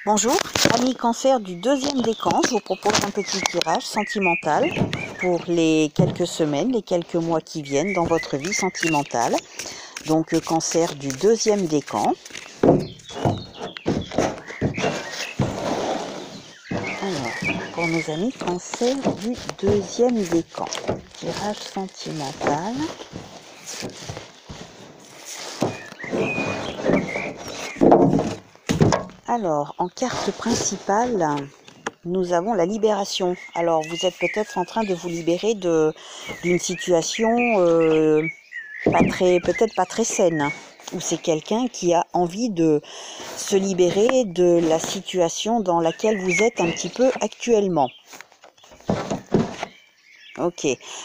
Bonjour, amis cancer du deuxième décan, je vous propose un petit tirage sentimental pour les quelques semaines, les quelques mois qui viennent dans votre vie sentimentale. Donc cancer du deuxième décan. Alors, pour nos amis cancer du deuxième décan, tirage sentimental. Alors, en carte principale, nous avons la libération. Alors, vous êtes peut-être en train de vous libérer d'une situation peut-être pas très saine, ou c'est quelqu'un qui a envie de se libérer de la situation dans laquelle vous êtes un petit peu actuellement. Ok,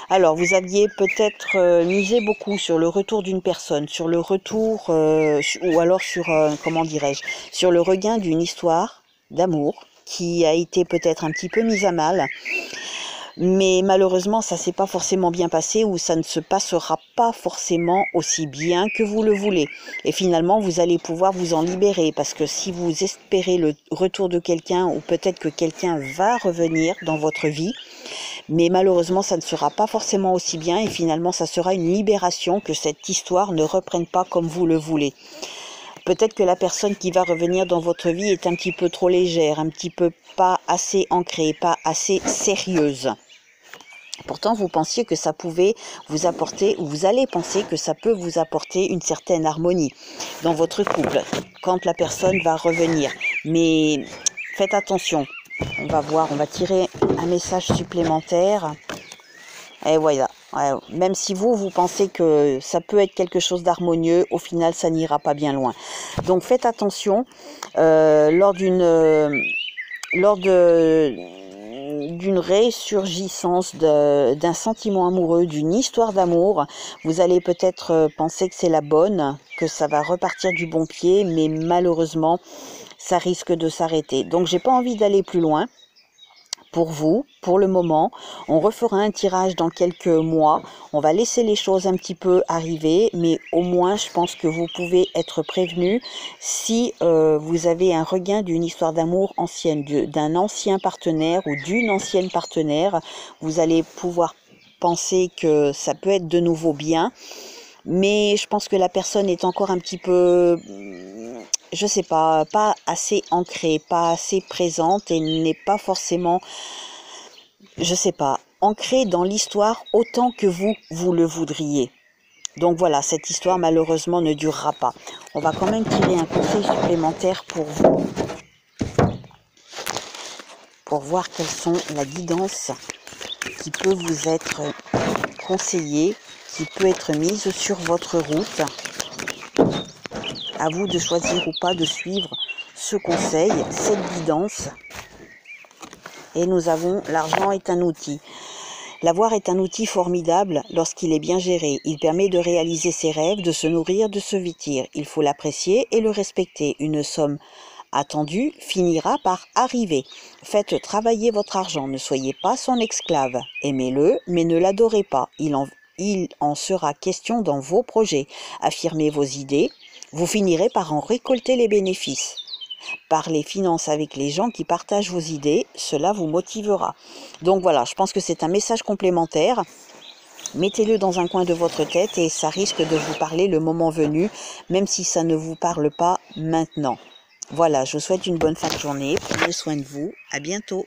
alors vous aviez peut-être misé beaucoup sur le retour d'une personne, sur le retour, ou alors sur, comment dirais-je, sur le regain d'une histoire d'amour qui a été peut-être un petit peu mise à mal. Mais malheureusement, ça s'est pas forcément bien passé ou ça ne se passera pas forcément aussi bien que vous le voulez. Et finalement, vous allez pouvoir vous en libérer parce que si vous espérez le retour de quelqu'un ou peut-être que quelqu'un va revenir dans votre vie, mais malheureusement, ça ne sera pas forcément aussi bien et finalement, ça sera une libération que cette histoire ne reprenne pas comme vous le voulez. Peut-être que la personne qui va revenir dans votre vie est un petit peu trop légère, un petit peu pas assez ancrée, pas assez sérieuse. Pourtant, vous pensiez que ça pouvait vous apporter, ou vous allez penser que ça peut vous apporter une certaine harmonie dans votre couple, quand la personne va revenir. Mais faites attention, on va voir, on va tirer un message supplémentaire. Et voilà, même si vous pensez que ça peut être quelque chose d'harmonieux, au final, ça n'ira pas bien loin. Donc faites attention, lors d'une résurgissance d'un sentiment amoureux, d'une histoire d'amour, vous allez peut-être penser que c'est la bonne, que ça va repartir du bon pied, mais malheureusement, ça risque de s'arrêter. Donc, j'ai pas envie d'aller plus loin. Pour vous, pour le moment, on refera un tirage dans quelques mois. On va laisser les choses un petit peu arriver, mais au moins, je pense que vous pouvez être prévenu si vous avez un regain d'une histoire d'amour ancienne, d'un ancien partenaire ou d'une ancienne partenaire. Vous allez pouvoir penser que ça peut être de nouveau bien, mais je pense que la personne est encore un petit peu, je sais pas assez ancrée, pas assez présente et n'est pas forcément, je sais pas, ancrée dans l'histoire autant que vous le voudriez. Donc voilà, cette histoire malheureusement ne durera pas. On va quand même tirer un conseil supplémentaire pour vous, pour voir quelles sont la guidance qui peut vous être conseillée, qui peut être mise sur votre route. À vous de choisir ou pas de suivre ce conseil, cette guidance. Et nous avons l'argent est un outil. L'avoir est un outil formidable lorsqu'il est bien géré. Il permet de réaliser ses rêves, de se nourrir, de se vêtir. Il faut l'apprécier et le respecter. Une somme attendue finira par arriver. Faites travailler votre argent, ne soyez pas son esclave. Aimez-le, mais ne l'adorez pas. Il en sera question dans vos projets. Affirmez vos idées. Vous finirez par en récolter les bénéfices. Parlez finances avec les gens qui partagent vos idées, cela vous motivera. Donc voilà, je pense que c'est un message complémentaire. Mettez-le dans un coin de votre tête et ça risque de vous parler le moment venu, même si ça ne vous parle pas maintenant. Voilà, je vous souhaite une bonne fin de journée, prenez soin de vous, à bientôt.